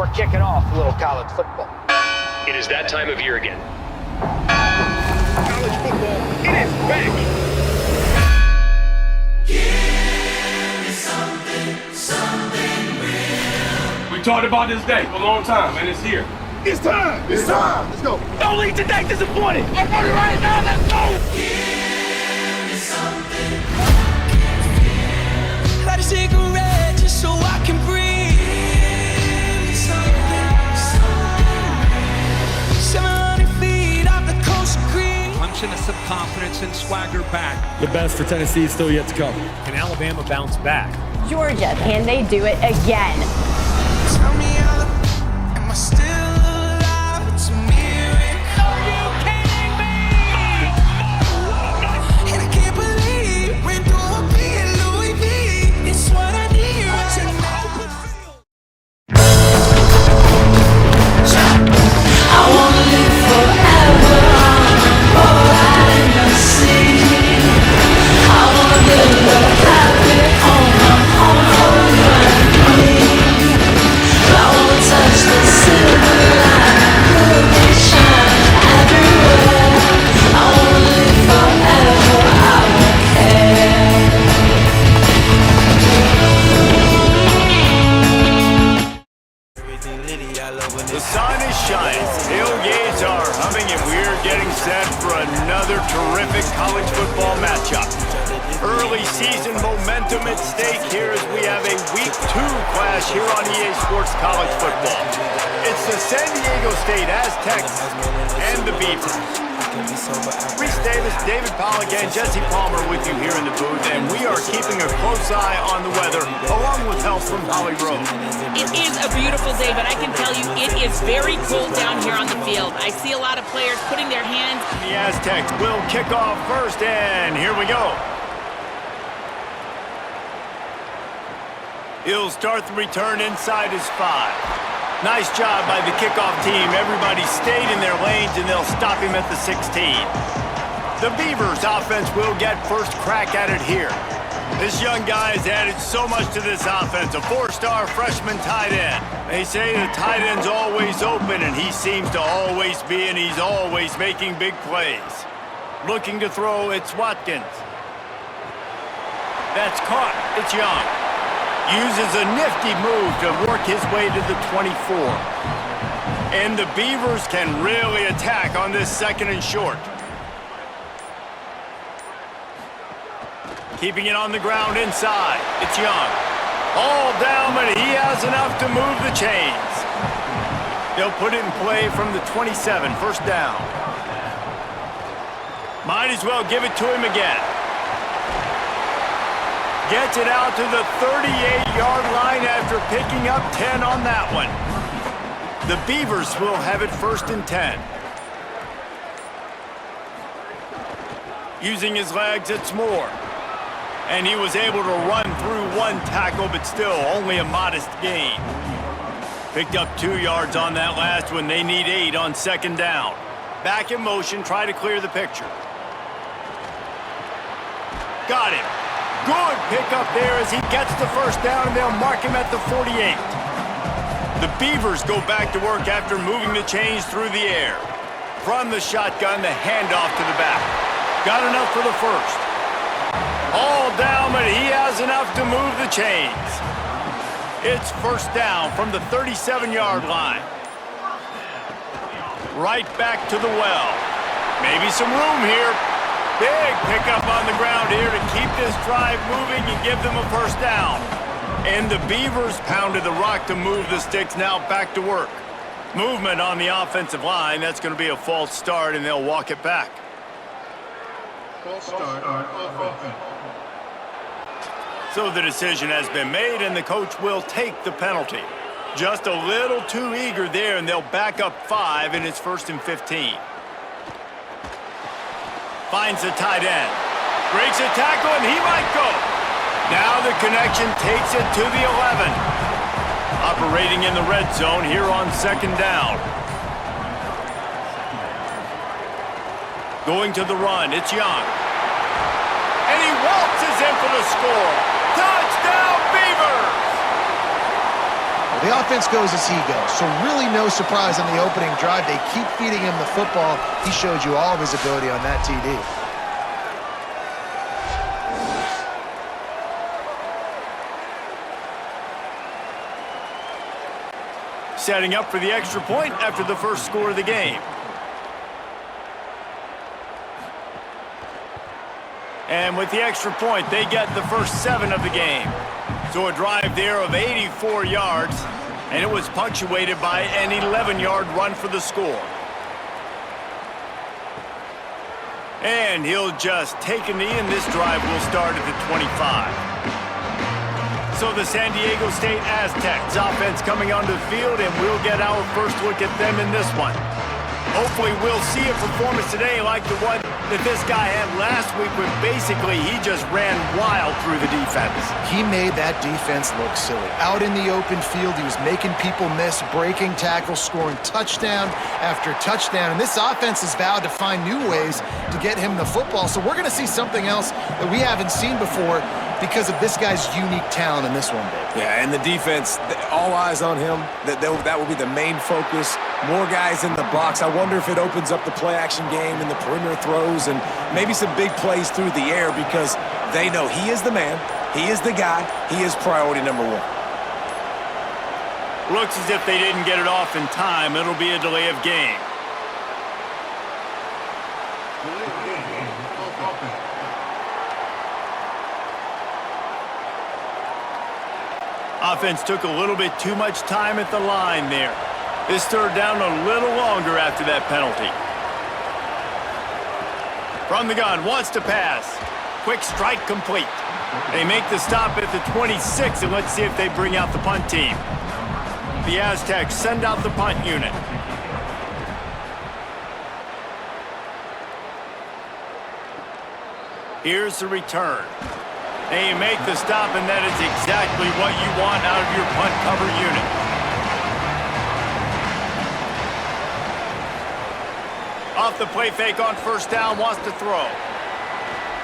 we're kicking off a little college football. It is that time of year again. College football, it is back! Give me something real. We talked about this day for a long time, and it's here. It's time! It's time! Let's go! Don't leave today disappointed! I'm ready right now, let's go! Give me something. Light a cigarette just so I can breathe. Give me something. 700 feet off the coast of green. Clemson has some confidence and swagger back. The best for Tennessee is still yet to come. Can Alabama bounce back? Georgia, can they do it again? Tell me am I still alive? It's a miracle. Are you kidding me? And I can't believe we're doing being Louis V. It's what I need right now. I wanna live forever on the right in the sea. I wanna live happy on my own knee. I wanna touch the silver line, look and shine everywhere. I wanna live forever, I won't care. The sun is shining, tailgates are humming, and we're getting set for another terrific college football matchup. Early season momentum at stake here as we have a Week 2 clash here on EA Sports College Football. It's the San Diego State Aztecs and the Beavers. Reese Davis, David Pollack, and Jesse Palmer with you here in the booth, and we are keeping a close eye on the weather, along with help from Holly Rowe. It is a beautiful day, but I can tell you it is very cold down here on the field. I see a lot of players putting their hands. The Aztecs will kick off first, and here we go. He'll start the return inside his 5. Nice job by the kickoff team. Everybody stayed in their lanes, and they'll stop him at the 16. The Beavers offense will get first crack at it here. This young guy has added so much to this offense, a 4-star freshman tight end. They say the tight end's always open, and he seems to always be, and he's always making big plays. Looking to throw, it's Watkins. That's caught. It's Young. Uses a nifty move to work his way to the 24. And the Beavers can really attack on this second and short. Keeping it on the ground inside. It's Young. All down, but he has enough to move the chains. They'll put it in play from the 27, first down. Might as well give it to him again. Gets it out to the 38-yard line after picking up 10 on that one. The Beavers will have it first and 10. Using his legs, it's Moore. And he was able to run through one tackle, but still only a modest gain. Picked up 2 yards on that last one. They need 8 on second down. Back in motion, try to clear the picture. Got him. Good pickup there as he gets the first down, and they'll mark him at the 48. The Beavers go back to work after moving the chains through the air. From the shotgun, the handoff to the back. Got enough for the first. All down, but he has enough to move the chains. It's first down from the 37-yard line. Right back to the well. Maybe some room here. Big pickup on the ground here to keep this drive moving and give them a first down. And the Beavers pounded the rock to move the sticks, now back to work. Movement on the offensive line. That's going to be a false start, and they'll walk it back. False start on offense. So the decision has been made, and the coach will take the penalty. Just a little too eager there, and they'll back up 5, and it's first and 15. Finds the tight end. Breaks a tackle, and he might go. Now the connection takes it to the 11. Operating in the red zone here on second down. Going to the run, it's Young. And he waltzes in for the score. Touchdown, Beavers! The offense goes as he goes, so really no surprise on the opening drive. They keep feeding him the football. He showed you all of his ability on that TD. Setting up for the extra point after the first score of the game. And with the extra point, they get the first 7 of the game. So a drive there of 84 yards, and it was punctuated by an 11-yard run for the score. And he'll just take a knee, and this drive will start at the 25. So the San Diego State Aztecs offense coming onto the field, and we'll get our first look at them in this one. Hopefully we'll see a performance today like the one that this guy had last week when basically he just ran wild through the defense. He made that defense look silly. Out in the open field, he was making people miss, breaking tackles, scoring touchdown after touchdown. And this offense has vowed to find new ways to get him the football. So we're going to see something else that we haven't seen before because of this guy's unique talent in this one, Dave. Yeah, and the defense, all eyes on him. That will be the main focus. More guys in the box. I wonder if it opens up the play-action game and the perimeter throws and maybe some big plays through the air because they know he is the man, he is the guy, he is priority number 1. Looks as if they didn't get it off in time. It'll be a delay of game. Offense took a little bit too much time at the line there. This third down a little longer after that penalty. From the gun, wants to pass. Quick strike complete. They make the stop at the 26, and let's see if they bring out the punt team. The Aztecs send out the punt unit. Here's the return. They make the stop, and that is exactly what you want out of your punt cover unit. Off the play fake on first down, wants to throw.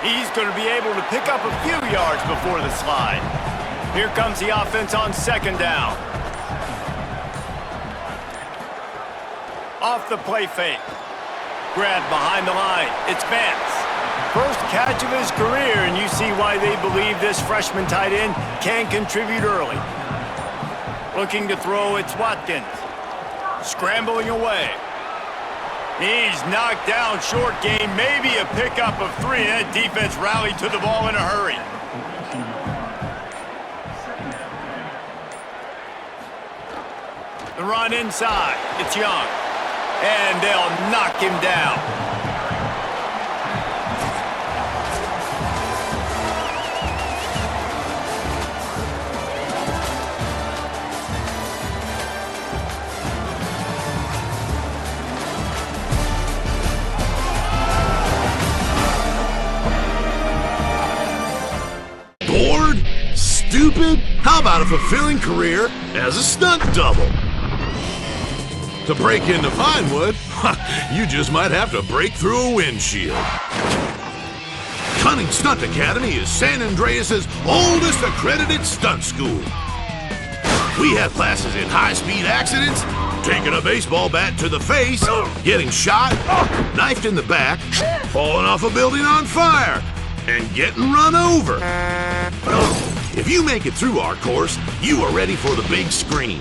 He's going to be able to pick up a few yards before the slide. Here comes the offense on second down. Off the play fake. Grabbed behind the line. It's Vance. First catch of his career, and you see why they believe this freshman tight end can contribute early. Looking to throw, it's Watkins. Scrambling away. He's knocked down short game, maybe a pickup of 3. That defense rallied to the ball in a hurry. The run inside, it's Young. And they'll knock him down. Bored? Stupid? How about a fulfilling career as a stunt double? To break into Vinewood, you just might have to break through a windshield. Cunning Stunt Academy is San Andreas' oldest accredited stunt school. We have classes in high-speed accidents, taking a baseball bat to the face, getting shot, knifed in the back, falling off a building on fire, and getting run over. If you make it through our course, you are ready for the big screen.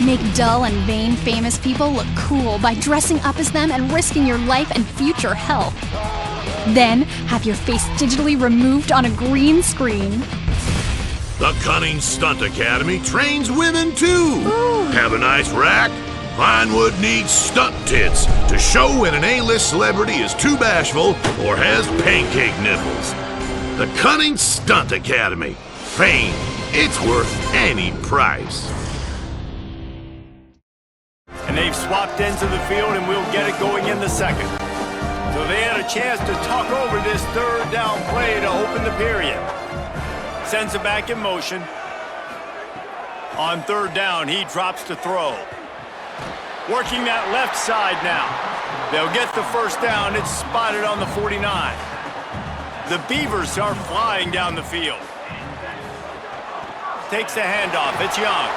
Make dull and vain famous people look cool by dressing up as them and risking your life and future health. Then, have your face digitally removed on a green screen. The Cunning Stunt Academy trains women too. Ooh. Have a nice rack? Vinewood needs stunt tits to show when an A-list celebrity is too bashful or has pancake nipples. The Cunning Stunt Academy. Fame. It's worth any price. And they've swapped ends of the field, and we'll get it going in the second. So they had a chance to talk over this third down play to open the period. Sends it back in motion. On third down, he drops to throw. Working that left side now. They'll get the first down. It's spotted on the 49. The Beavers are flying down the field. takes the handoff. It's Young.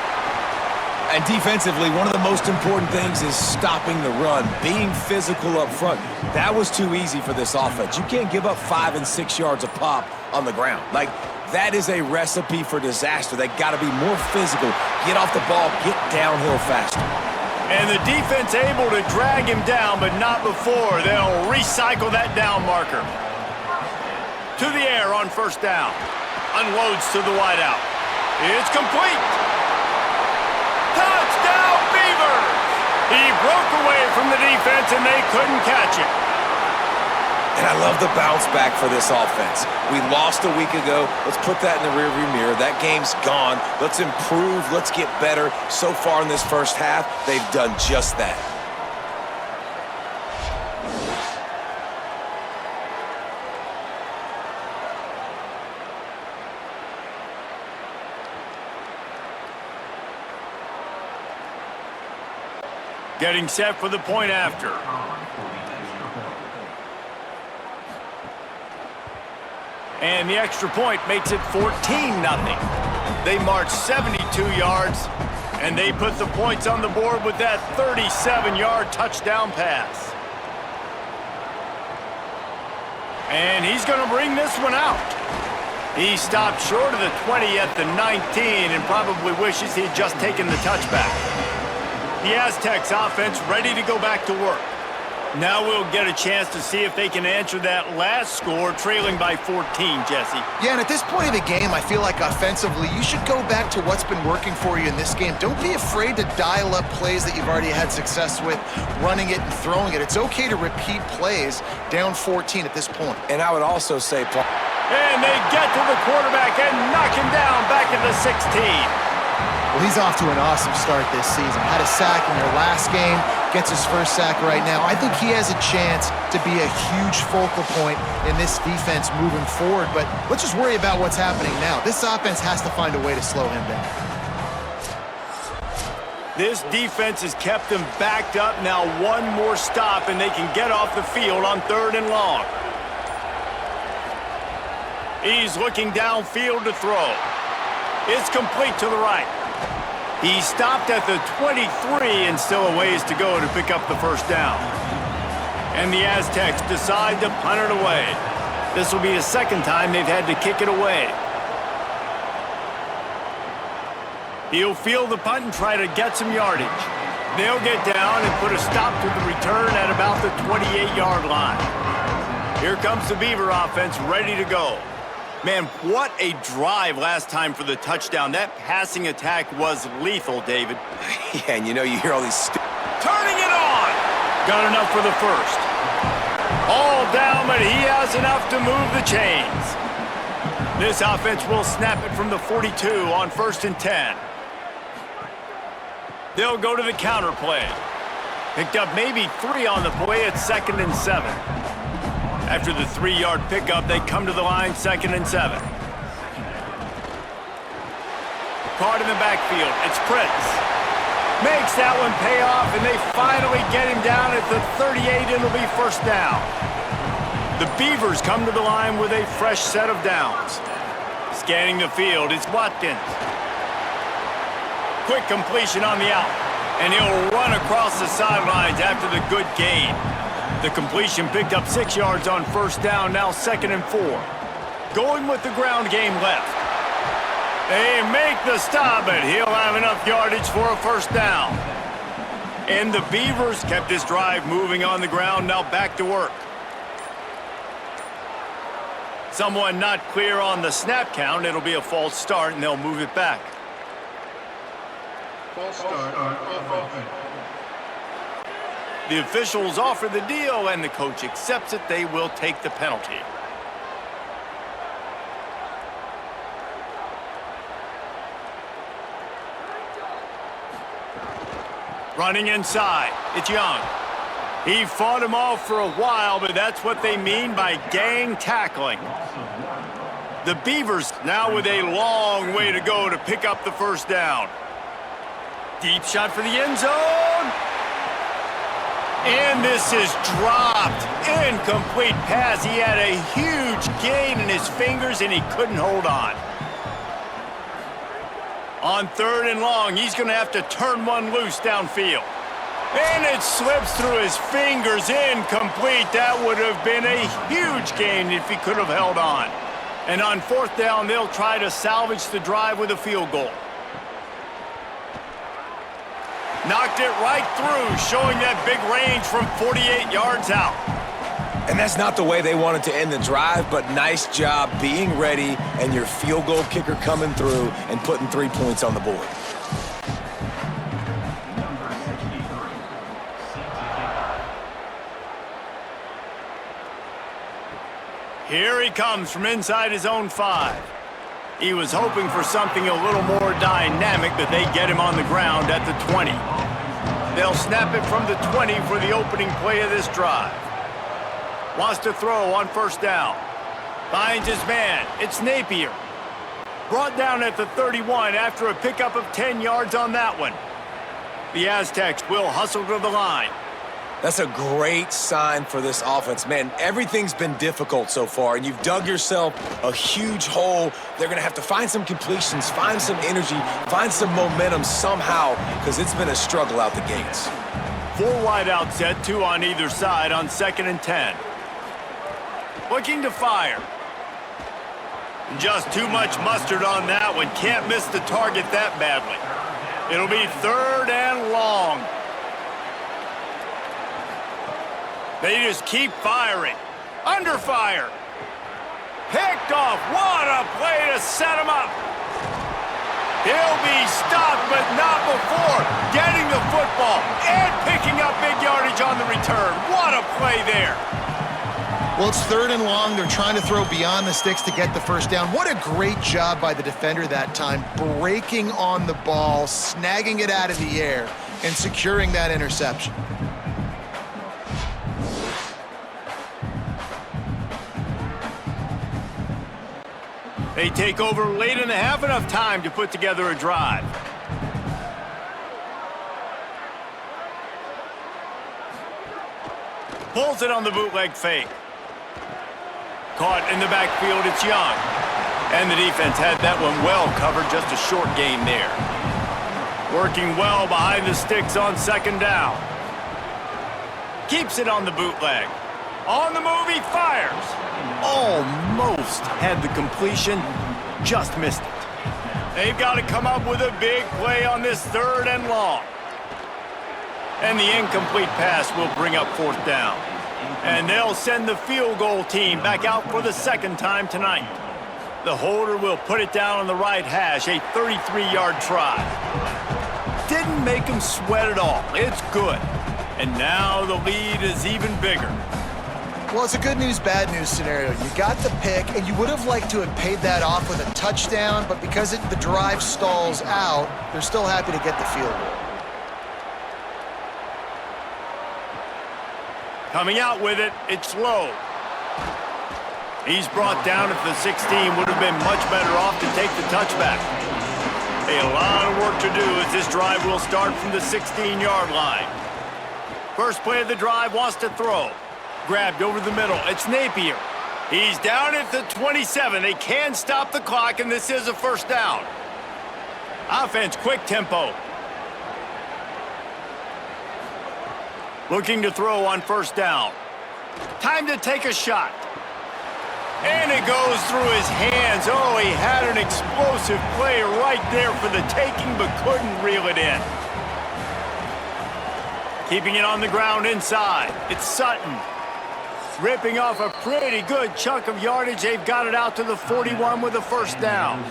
And defensively, one of the most important things is stopping the run, being physical up front. That was too easy for this offense. You can't give up 5 and 6 yards a pop on the ground. Like, that is a recipe for disaster. They got to be more physical, get off the ball, get downhill faster. And the defense able to drag him down, but not before. They'll recycle that down marker. To the air on first down. Unloads to the wideout. It's complete. Touchdown, Beavers! He broke away from the defense, and they couldn't catch it. And I love the bounce back for this offense. We lost a week ago. Let's put that in the rearview mirror. That game's gone. Let's improve. Let's get better. So far in this first half, they've done just that. Getting set for the point after. And the extra point makes it 14-0. They march 72 yards, and they put the points on the board with that 37-yard touchdown pass. And he's going to bring this one out. He stopped short of the 20 at the 19 and probably wishes he'd just taken the touchback. The Aztecs offense ready to go back to work. Now we'll get a chance to see if they can answer that last score, trailing by 14, Jesse. Yeah, and at this point of the game, I feel like offensively, you should go back to what's been working for you in this game. Don't be afraid to dial up plays that you've already had success with, running it and throwing it. It's okay to repeat plays down 14 at this point. And I would also say, Paul. And they get to the quarterback and knock him down back at the 16. Well, he's off to an awesome start this season. Had a sack in their last game, gets his first sack right now. I think he has a chance to be a huge focal point in this defense moving forward, but let's just worry about what's happening now. This offense has to find a way to slow him down. This defense has kept them backed up. Now one more stop, and they can get off the field on 3rd and long. He's looking downfield to throw. It's complete to the right. He stopped at the 23 and still a ways to go to pick up the first down. And the Aztecs decide to punt it away. This will be the second time they've had to kick it away. He'll field the punt and try to get some yardage. They'll get down and put a stop to the return at about the 28-yard line. Here comes the Beaver offense ready to go. Man, what a drive last time for the touchdown. That passing attack was lethal, David. Yeah, and you know, you hear all these... Turning it on! Got enough for the first. All down, but he has enough to move the chains. This offense will snap it from the 42 on 1st and 10. They'll go to the counter play. Picked up maybe 3 on the play at 2nd and 7. After the 3-yard pickup, they come to the line 2nd and 7. Caught in the backfield. It's Prince. Makes that one pay off, and they finally get him down at the 38, and it'll be first down. The Beavers come to the line with a fresh set of downs. Scanning the field, it's Watkins. Quick completion on the out, and he'll run across the sidelines after the good gain. The completion picked up 6 yards on first down, now 2nd and 4. Going with the ground game left. They make the stop, but he'll have enough yardage for a first down. And the Beavers kept this drive moving on the ground, now back to work. Someone not clear on the snap count. It'll be a false start, and they'll move it back. False start on offense. The officials offer the deal, and the coach accepts it. They will take the penalty. Running inside, it's Young. He fought him off for a while, but that's what they mean by gang tackling. The Beavers now with a long way to go to pick up the first down. Deep shot for the end zone. And this is dropped. Incomplete pass. He had a huge gain in his fingers, and he couldn't hold on. On 3rd and long, he's going to have to turn one loose downfield. And it slips through his fingers, incomplete. That would have been a huge gain if he could have held on. And on 4th down, they'll try to salvage the drive with a field goal. Knocked it right through, showing that big range from 48 yards out. And that's not the way they wanted to end the drive, but nice job being ready and your field goal kicker coming through and putting 3 points on the board. Here he comes from inside his own 5. He was hoping for something a little more dynamic, but they get him on the ground at the 20. They'll snap it from the 20 for the opening play of this drive. Wants to throw on 1st down. Finds his man. It's Napier. Brought down at the 31 after a pickup of 10 yards on that one. The Aztecs will hustle to the line. That's a great sign for this offense. Man, everything's been difficult so far, and you've dug yourself a huge hole. They're going to have to find some completions, find some energy, find some momentum somehow, because it's been a struggle out the gates. 4 wide out set, 2 on either side on 2nd and 10. Looking to fire. Just too much mustard on that one. Can't miss the target that badly. It'll be 3rd and long. They just keep firing. Under fire. Picked off. What a play to set him up. He'll be stopped, but not before getting the football and picking up big yardage on the return. What a play there. Well, it's 3rd and long. They're trying to throw beyond the sticks to get the 1st down. What a great job by the defender that time, breaking on the ball, snagging it out of the air, and securing that interception. They take over late in the half, enough time to put together a drive. Pulls it on the bootleg fake. Caught in the backfield, it's Young. And the defense had that one well covered, just a short gain there. Working well behind the sticks on 2nd down. Keeps it on the bootleg. On the move, he fires. Almost had the completion, just missed it. They've got to come up with a big play on this 3rd and long. And the incomplete pass will bring up 4th down. And they'll send the field goal team back out for the 2nd time tonight. The holder will put it down on the right hash, a 33-yard try. Didn't make him sweat at all. It's good. And now the lead is even bigger. Well, it's a good news, bad news scenario. You got the pick, and you would have liked to have paid that off with a touchdown, but because the drive stalls out, they're still happy to get the field goal. Coming out with it, it's Lowe. He's brought down at the 16, would have been much better off to take the touchback. A lot of work to do as this drive will start from the 16-yard line. First play of the drive, wants to throw. Grabbed over the middle, it's Napier. He's down at the 27. They can stop the clock, and this is a 1st down. Offense, quick tempo. Looking to throw on 1st down. Time to take a shot. And it goes through his hands. Oh, he had an explosive play right there for the taking, but couldn't reel it in. Keeping it on the ground inside. It's Sutton. Ripping off a pretty good chunk of yardage. They've got it out to the 41 with a 1st down.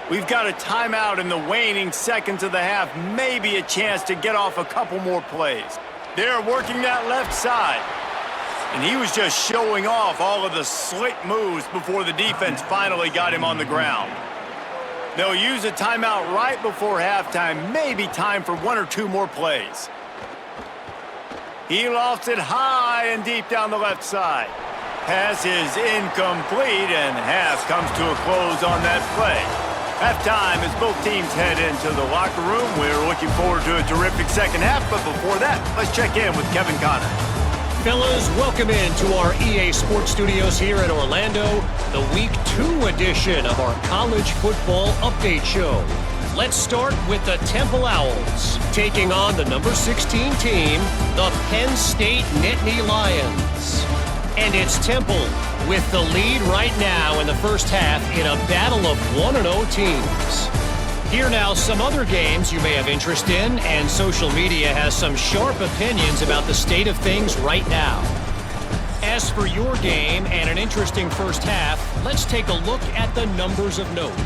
We've got a timeout in the waning seconds of the half. Maybe a chance to get off a couple more plays. They're working that left side. And he was just showing off all of the slick moves before the defense finally got him on the ground. They'll use a timeout right before halftime. Maybe time for 1 or 2 more plays. He lofts it high and deep down the left side. Pass is incomplete, and half comes to a close on that play. Halftime as both teams head into the locker room. We're looking forward to a terrific 2nd half, but before that, let's check in with Kevin Connors. Fellas, welcome into our EA Sports Studios here in Orlando, the Week 2 edition of our College Football Update Show. Let's start with the Temple Owls, taking on the number 16 team, the Penn State Nittany Lions. And it's Temple with the lead right now in the first half in a battle of 1-0 teams. Here now some other games you may have interest in, and social media has some sharp opinions about the state of things right now. As for your game and an interesting first half, let's take a look at the numbers of note.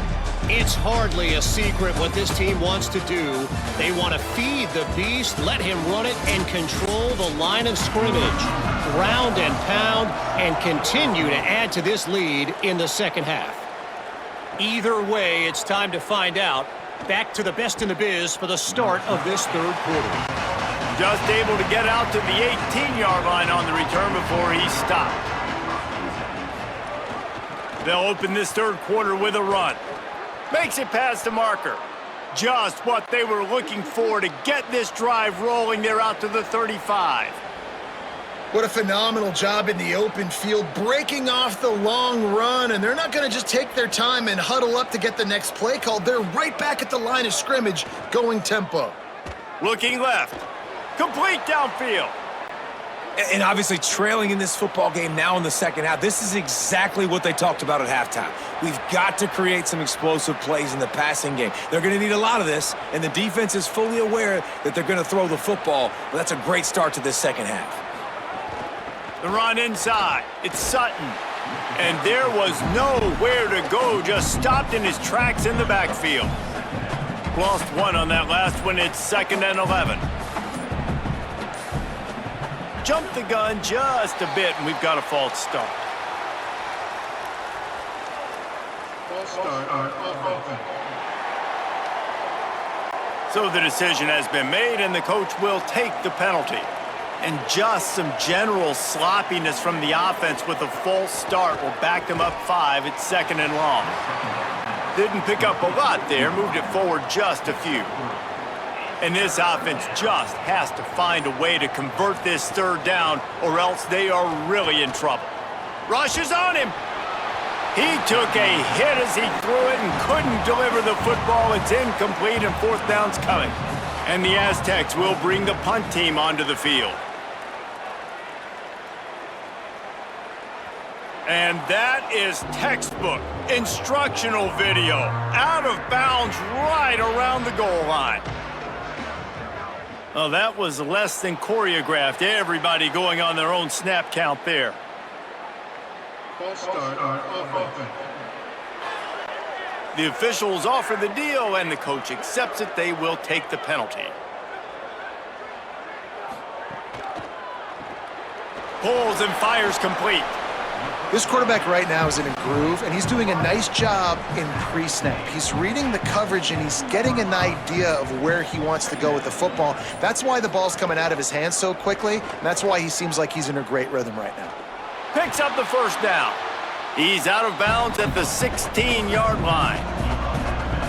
It's hardly a secret what this team wants to do. They want to feed the beast, let him run it, and control the line of scrimmage, ground and pound, and continue to add to this lead in the second half. Either way, it's time to find out. Back to the best in the biz for the start of this third quarter. Just able to get out to the 18-yard line on the return before he stopped. They'll open this third quarter with a run. Makes it past the marker. Just what they were looking for to get this drive rolling. They're out to the 35. What a phenomenal job in the open field, breaking off the long run, and they're not going to just take their time and huddle up to get the next play called. They're right back at the line of scrimmage, going tempo. Looking left. Complete downfield. And obviously trailing in this football game now in the second half, this is exactly what they talked about at halftime. We've got to create some explosive plays in the passing game. They're going to need a lot of this, and the defense is fully aware that they're going to throw the football. But that's a great start to this second half. The run inside. It's Sutton. And there was nowhere to go. Just stopped in his tracks in the backfield. Lost one on that last one. It's 2nd and 11. Jumped the gun just a bit, and we've got a false start. False start on offense. So the decision has been made, and the coach will take the penalty. And just some general sloppiness from the offense with a false start will back them up 5. It's 2nd and long. Didn't pick up a lot there, moved it forward just a few. And this offense just has to find a way to convert this third down, or else they are really in trouble. Rush is on him. He took a hit as he threw it and couldn't deliver the football. It's incomplete, and 4th down's coming. And the Aztecs will bring the punt team onto the field. And that is textbook instructional video. Out of bounds right around the goal line. Oh, that was less than choreographed. Everybody going on their own snap count there. False start on offense. The officials offer the deal, and the coach accepts it. They will take the penalty. Pulls and fires complete. This quarterback right now is in a groove, and he's doing a nice job in pre-snap. He's reading the coverage, and he's getting an idea of where he wants to go with the football. That's why the ball's coming out of his hands so quickly, and that's why he seems like he's in a great rhythm right now. Picks up the first down. He's out of bounds at the 16-yard line.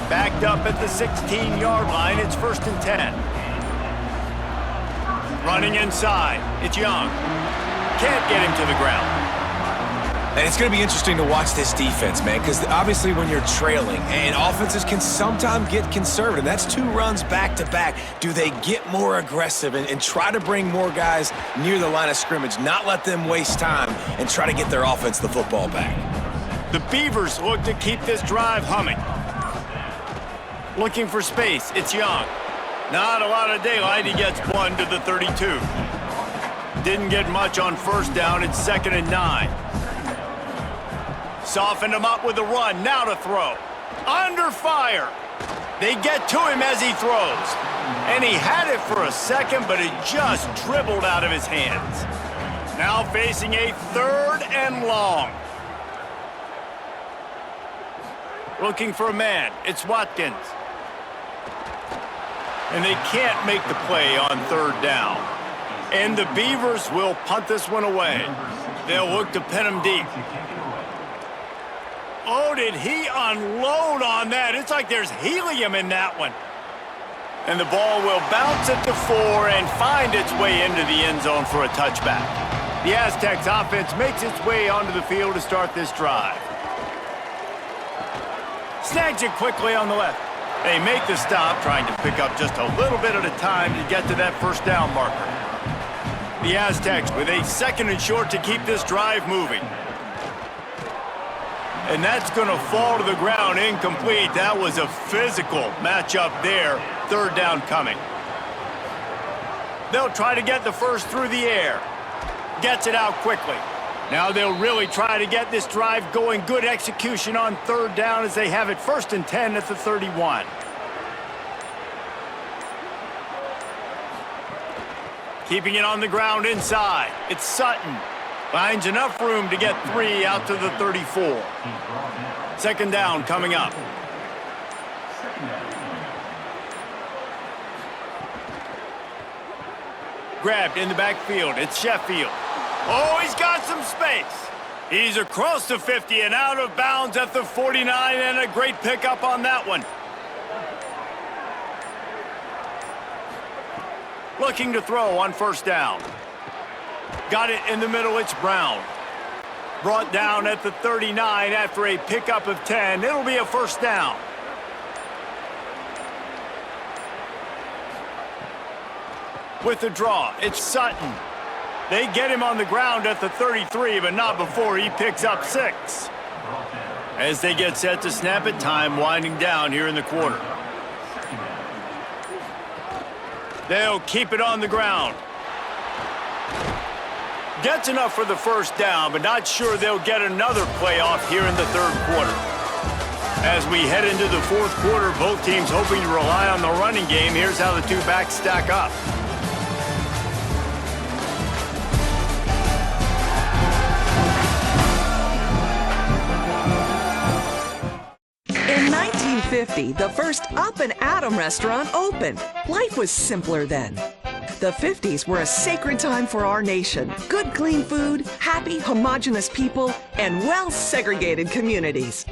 Backed up at the 16-yard line, it's 1st and 10. Running inside, it's Young. Can't get him to the ground. And it's going to be interesting to watch this defense, man, because obviously when you're trailing, and offenses can sometimes get conservative. That's 2 runs back-to-back. Do they get more aggressive and try to bring more guys near the line of scrimmage, not let them waste time, and try to get their offense the football back? The Beavers look to keep this drive humming. Looking for space, it's Young. Not a lot of daylight, he gets 1 to the 32. Didn't get much on 1st down, it's 2nd and 9. Softened him up with a run, now to throw. Under fire. They get to him as he throws. And he had it for a second, but it just dribbled out of his hands. Now facing a 3rd and long. Looking for a man, it's Watkins. And they can't make the play on 3rd down. And the Beavers will punt this one away. They'll look to pin him deep. Oh, did he unload on that? It's like there's helium in that one. And the ball will bounce at the 4 and find its way into the end zone for a touchback. The Aztecs offense makes its way onto the field to start this drive. Snags it quickly on the left. They make the stop, trying to pick up just a little bit at a time to get to that first down marker. The Aztecs with a 2nd and short to keep this drive moving. And that's going to fall to the ground incomplete. That was a physical matchup there. 3rd down coming. They'll try to get the first through the air. Gets it out quickly. Now they'll really try to get this drive going. Good execution on 3rd down as they have it 1st and 10 at the 31. Keeping it on the ground inside. It's Sutton. Finds enough room to get 3 out to the 34. 2nd down coming up. Grabbed in the backfield. It's Sheffield. Oh, he's got some space. He's across the 50 and out of bounds at the 49, and a great pickup on that one. Looking to throw on 1st down. Got it in the middle, it's Brown. Brought down at the 39 after a pickup of 10. It'll be a 1st down. With the draw, it's Sutton. They get him on the ground at the 33, but not before he picks up 6. As they get set to snap it, time winding down here in the quarter. They'll keep it on the ground. Gets enough for the 1st down, but not sure they'll get another play off here in the 3rd quarter. As we head into the 4th quarter, both teams hoping to rely on the running game. Here's how the two backs stack up. In 1950, the first Up and Atom restaurant opened. Life was simpler then. The 50s were a sacred time for our nation. Good, clean food, happy, homogenous people, and well-segregated communities.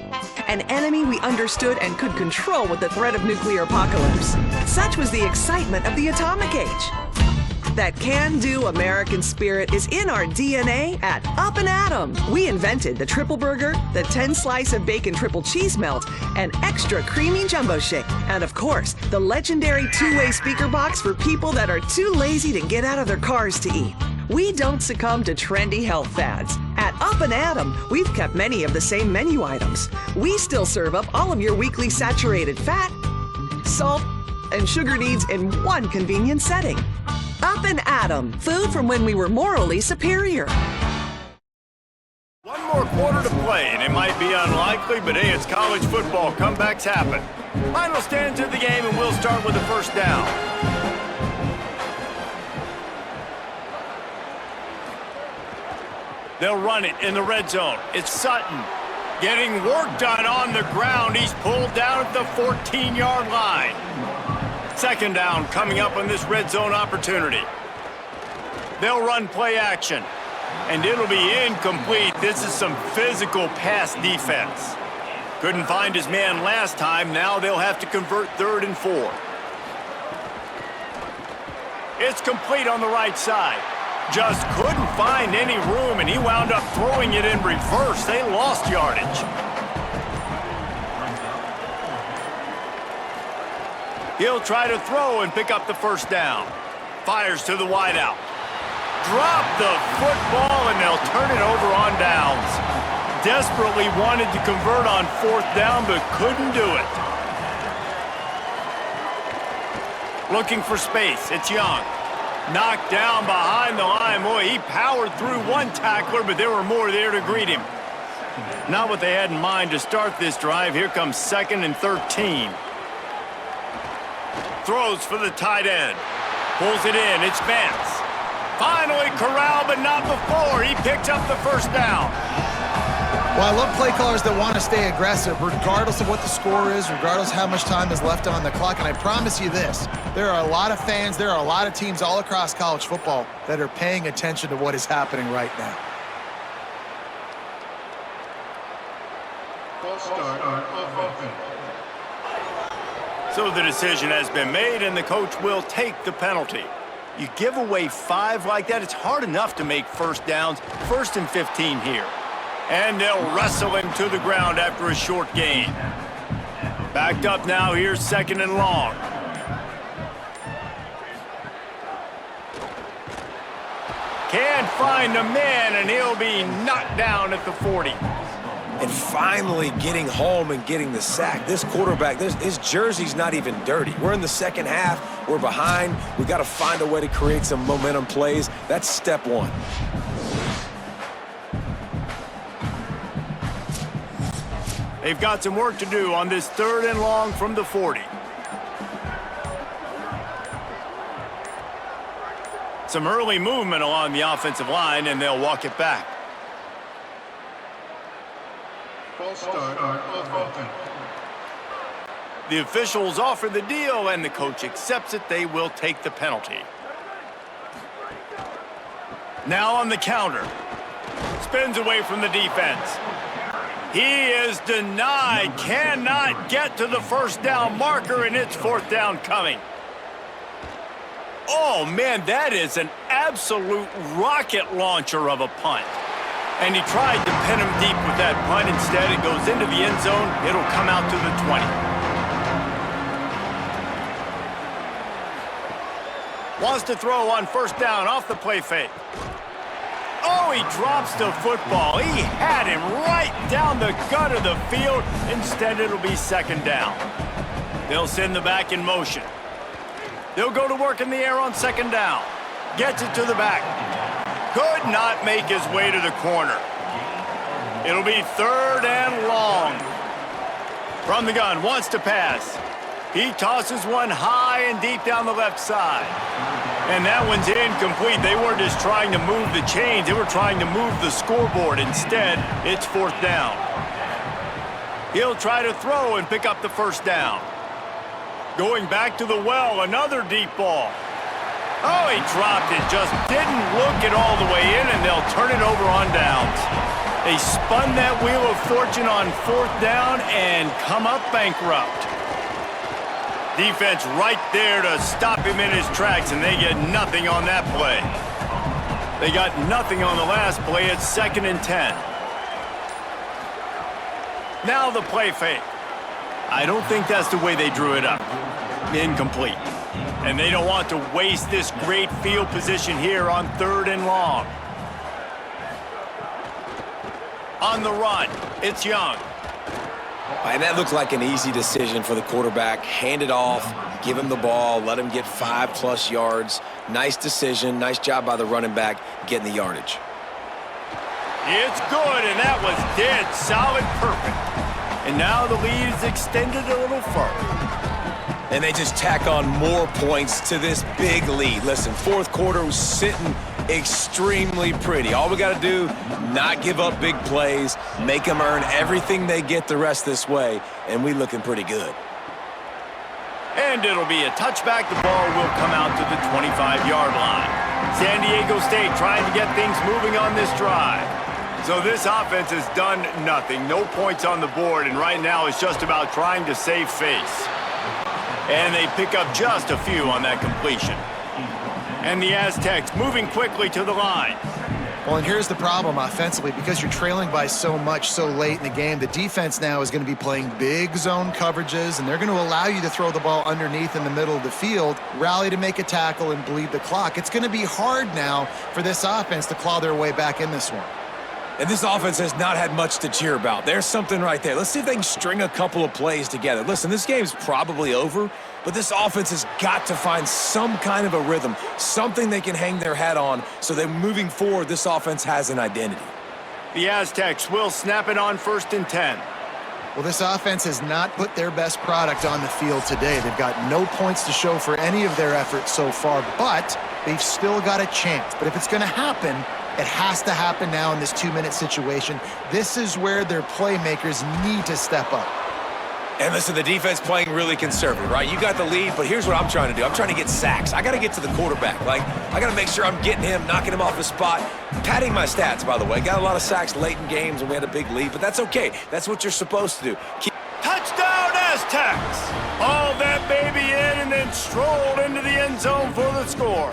An enemy we understood and could control with the threat of nuclear apocalypse. Such was the excitement of the atomic age. That can-do American spirit is in our DNA at Up and Atom. We invented the triple burger, the 10-slice of bacon triple cheese melt, and extra creamy jumbo shake. And of course, the legendary two-way speaker box for people that are too lazy to get out of their cars to eat. We don't succumb to trendy health fads. At Up and Atom, we've kept many of the same menu items. We still serve up all of your weekly saturated fat, salt, and sugar needs in one convenient setting. Up and Atom, food from when we were morally superior. One more quarter to play, and it might be unlikely, but hey, it's college football. Comebacks happen. Final stands of the game, and we'll start with the 1st down. They'll run it in the red zone. It's Sutton getting work done on the ground. He's pulled down at the 14-yard line. 2nd down coming up on this red zone opportunity. They'll run play action, and it'll be incomplete. This is some physical pass defense. Couldn't find his man last time. Now they'll have to convert 3rd and 4. It's complete on the right side. Just couldn't find any room, and he wound up throwing it in reverse. They lost yardage. He'll try to throw and pick up the 1st down. Fires to the wideout. Drop the football, and they'll turn it over on downs. Desperately wanted to convert on 4th down, but couldn't do it. Looking for space. It's Young. Knocked down behind the line. Boy, he powered through one tackler, but there were more there to greet him. Not what they had in mind to start this drive. Here comes 2nd and 13. Throws for the tight end. Pulls it in. It's Vance. Finally corralled, but not before. He picks up the 1st down. Well, I love play callers that want to stay aggressive, regardless of what the score is, regardless of how much time is left on the clock. And I promise you this, there are a lot of fans, there are a lot of teams all across college football that are paying attention to what is happening right now. False start on offense. So the decision has been made, and the coach will take the penalty. You give away 5 like that, it's hard enough to make 1st downs. 1st and 15 here. And they'll wrestle him to the ground after a short gain. Backed up now, here's 2nd and long. Can't find a man, and he'll be knocked down at the 40. And finally getting home and getting the sack. This quarterback, his jersey's not even dirty. We're in the second half. We're behind. We got to find a way to create some momentum plays. That's step one. They've got some work to do on this 3rd and long from the 40. Some early movement along the offensive line, and they'll walk it back. False start of offense. The officials offer the deal, and the coach accepts it. They will take the penalty. Now on the counter. Spins away from the defense. He is denied. Cannot get to the 1st down marker, and it's 4th down coming. Oh, man, that is an absolute rocket launcher of a punt. And he tried to pin him deep with that punt. Instead, it goes into the end zone. It'll come out to the 20. Wants to throw on 1st down off the play fake. Oh, he drops the football. He had him right down the gut of the field. Instead, it'll be 2nd down. They'll send the back in motion. They'll go to work in the air on 2nd down. Gets it to the back. Could not make his way to the corner. It'll be 3rd and long. From the gun, wants to pass. He tosses one high and deep down the left side. And that one's incomplete. They weren't just trying to move the chains. They were trying to move the scoreboard. Instead, it's 4th down. He'll try to throw and pick up the 1st down. Going back to the well, another deep ball. Oh, he dropped it. Just didn't look it all the way in, and they'll turn it over on downs. They spun that wheel of fortune on 4th down and come up bankrupt. Defense right there to stop him in his tracks, and they get nothing on that play. They got nothing on the last play. It's 2nd and 10. Now the play fake. I don't think that's the way they drew it up. Incomplete. And they don't want to waste this great field position here on 3rd and long. On the run, it's Young. And that looked like an easy decision for the quarterback. Hand it off, give him the ball, let him get 5+ yards. Nice decision, nice job by the running back getting the yardage. It's good, and that was dead solid, perfect. And now the lead is extended a little further. And they just tack on more points to this big lead. Listen, 4th quarter was sitting extremely pretty. All we got to do, not give up big plays, make them earn everything they get the rest this way, and we looking pretty good. And it'll be a touchback. The ball will come out to the 25-yard line. San Diego State trying to get things moving on this drive. So this offense has done nothing. No points on the board, and right now it's just about trying to save face. And they pick up just a few on that completion. And the Aztecs moving quickly to the line. Well, and here's the problem offensively. Because you're trailing by so much so late in the game, the defense now is going to be playing big zone coverages, and they're going to allow you to throw the ball underneath in the middle of the field, rally to make a tackle, and bleed the clock. It's going to be hard now for this offense to claw their way back in this one. And this offense has not had much to cheer about. There's something right there. Let's see if they can string a couple of plays together. Listen, this game's probably over, but this offense has got to find some kind of a rhythm, something they can hang their hat on so that moving forward, this offense has an identity. The Aztecs will snap it on 1st and 10. Well, this offense has not put their best product on the field today. They've got no points to show for any of their efforts so far, but they've still got a chance. But if it's going to happen, it has to happen now in this 2-minute situation. This is where their playmakers need to step up. And listen, the defense playing really conservative, right? You got the lead, but here's what I'm trying to do. I'm trying to get sacks. I got to get to the quarterback. I got to make sure I'm getting him, knocking him off his spot. Padding my stats, by the way. Got a lot of sacks late in games when we had a big lead, but that's okay. That's what you're supposed to do. Touchdown, Aztecs! Hauled that baby in and then strolled into the end zone for the score.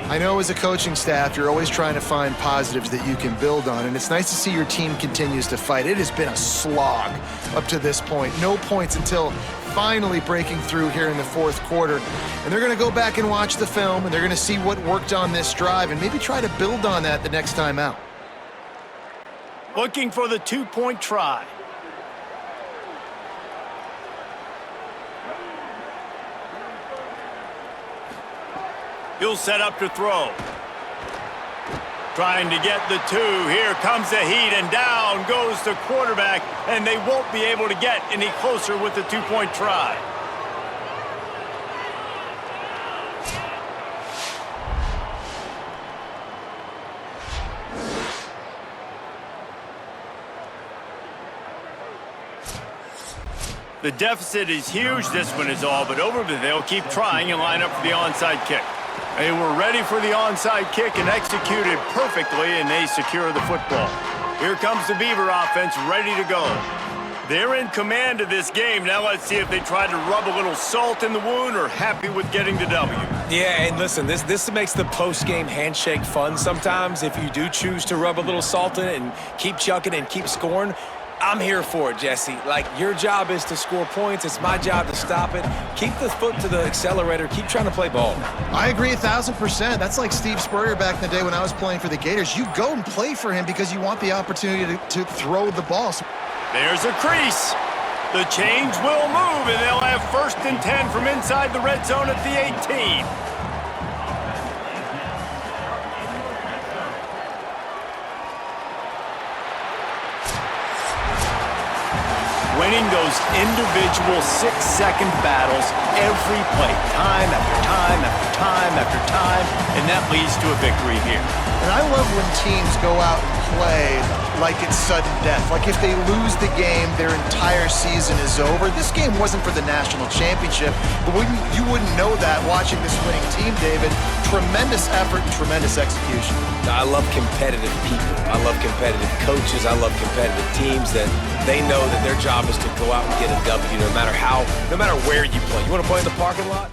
I know as a coaching staff, you're always trying to find positives that you can build on, and it's nice to see your team continues to fight. It has been a slog up to this point. No points until finally breaking through here in the fourth quarter. And they're going to go back and watch the film, and they're going to see what worked on this drive and maybe try to build on that the next time out. Looking for the two-point try. He'll set up to throw. Trying to get the two. Here comes the heat, and down goes the quarterback, and they won't be able to get any closer with the two-point try. The deficit is huge. This one is all but over, but they'll keep trying and line up for the onside kick. They were ready for the onside kick and executed perfectly, and they secure the football. Here comes the Beaver offense ready to go. They're in command of this game. Now let's see if they try to rub a little salt in the wound or happy with getting the W. Yeah, and listen, this makes the post-game handshake fun sometimes. If you do choose to rub a little salt in it and keep chucking and keep scoring, I'm here for it, Jesse. Like, your job is to score points. It's my job to stop it. Keep the foot to the accelerator. Keep trying to play ball. I agree 1,000%. That's like Steve Spurrier back in the day when I was playing for the Gators. You go and play for him because you want the opportunity to throw the ball. There's a crease. The chains will move, and they'll have 1st and 10 from inside the red zone at the 18. Winning those individual 6-second battles every play, time after time after time after time, and that leads to a victory here. And I love when teams go out and play like it's sudden death. Like if they lose the game, their entire season is over. This game wasn't for the national championship, but you wouldn't know that watching this winning team, David. Tremendous effort and tremendous execution. I love competitive people. I love competitive coaches. I love competitive teams that they know that their job is to go out and get a W no matter where you play. You want to play in the parking lot?